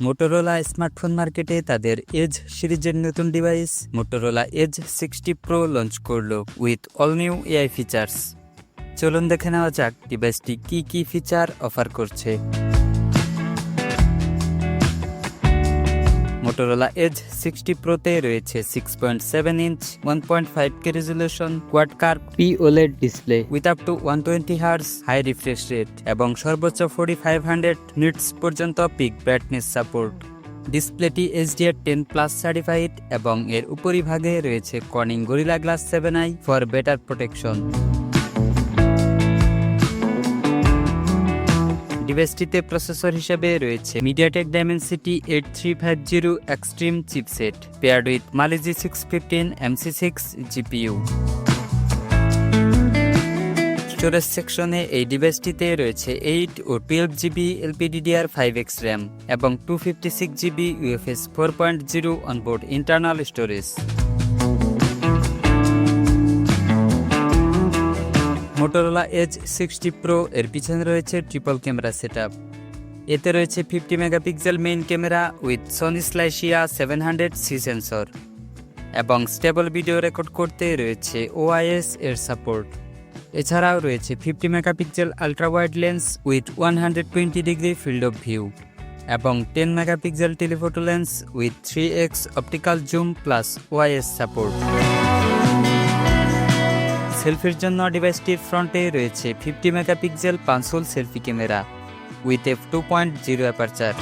Motorola smartphone মার্কেটে তাদের edge সিরিজের নতুন device Motorola edge 60 pro launch করলো with all new AI features. চলুন দেখে নেওয়া যাক ডিভাইসটি কি ফিচার অফার করছে। মোটোরোলা এজ 60 প্রোতে রয়েছে 6.7 inch 1.5K resolution quad curve POLED display with up to 120 hertz high refresh rate এবং সর্বোচ্চ 4500 নিটস পর্যন্ত পিক ব্রাইটনেস সাপোর্ট। ডিসপ্লেটি HDR10+ সার্টিফাইড এবং এর উপরিভাগে রয়েছে Corning Gorilla Glass 7i for better protection. ডিভাইসটিতে প্রসেসর হিসেবে রয়েছে MediaTek Dimensity 8350 Extreme chipset paired with Mali G615 MC6 GPU। Storage সেকশনে এই ডিভাইসটিতে রয়েছে 8 ও 12GB LPDDR5X RAM এবং 256GB UFS 4.0 onboard internal storage. Motorola edge 60 pro এর পিছনে রয়েছে ট্রিপল ক্যামেরা সেটআপ। এতে রয়েছে 50 megapixel main camera with Sony স্লাইশিয়া 700C সেন্সর এবং স্টেবল ভিডিও রেকর্ড করতে রয়েছে OIS এর সাপোর্ট। এছাড়াও রয়েছে 50 megapixel ultra wide lens with 120 degree field of view এবং 10 megapixel telephoto lens with 3x optical zoom plus OIS support. সেলফির জন্য ডিভাইসটির ফ্রন্টে রয়েছে 50 megapixel পাঁচহোল selfie camera with f2.0 aperture.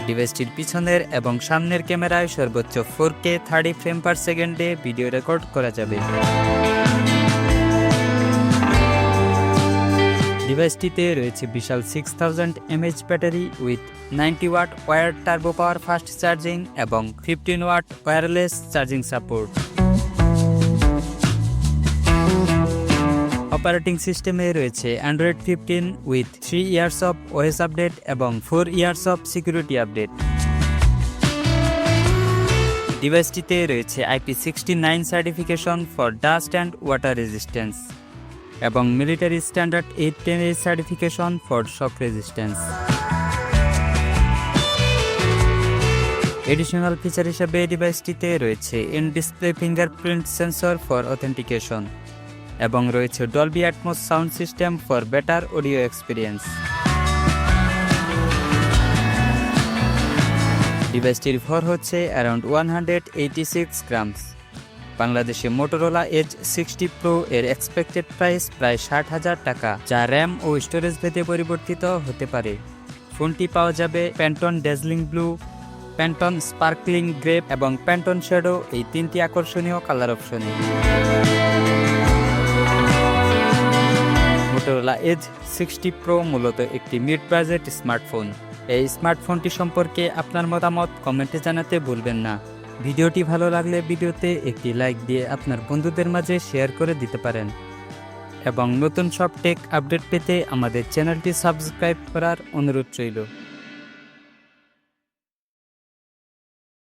ডিভাইসটির পিছনের এবং সামনের ক্যামেরায় সর্বোচ্চ 4K 30 ফ্রেম পার সেকেন্ডে ভিডিও রেকর্ড করা যাবে। ডিভাইসটিতে রয়েছে বিশাল 6000 mAh battery with 90 watt wired turbo power fast charging এবং 15 watt wireless charging support. Operating সিস্টেমে রয়েছে Android 15 with 3 years of OS update এবং 4 ইয়ার্স অফ সিকিউরিটি আপডেট। ডিভাইসটিতে রয়েছে IP69 certification for dust and water resistance এবং military standard 810A certification for shock resistance. Additional feature হিসেবে ডিভাইসটিতে রয়েছে in display fingerprint sensor for authentication এবং রয়েছে Dolby atoms sound system for better audio experience. ডিভাইসটির ভর হচ্ছে অ্যারাউন্ড 186 গ্রামস। বাংলাদেশে মোটোরোলা এজ 60 প্রো এর এক্সপেক্টেড প্রাইস প্রায় 60,000 টাকা, যা র্যাম ও স্টোরেজ ভেদে পরিবর্তিত হতে পারে। ফোনটি পাওয়া যাবে Pantone dazzling blue, Pantone sparkling grey এবং প্যান্টন শ্যাডো এই তিনটি আকর্ষণীয় কালার অপশনে। মোটোরোলা এজ 60 প্রো মূলত একটি মিড বাজেট স্মার্টফোন। এই স্মার্টফোনটি সম্পর্কে আপনার মতামত কমেন্টে জানাতে ভুলবেন না। ভিডিওটি ভালো লাগলে ভিডিওতে একটি লাইক দিয়ে আপনার বন্ধুদের মাঝে শেয়ার করে দিতে পারেন এবং নতুন সব টেক আপডেট পেতে আমাদের চ্যানেলটি সাবস্ক্রাইব করার অনুরোধ রইল।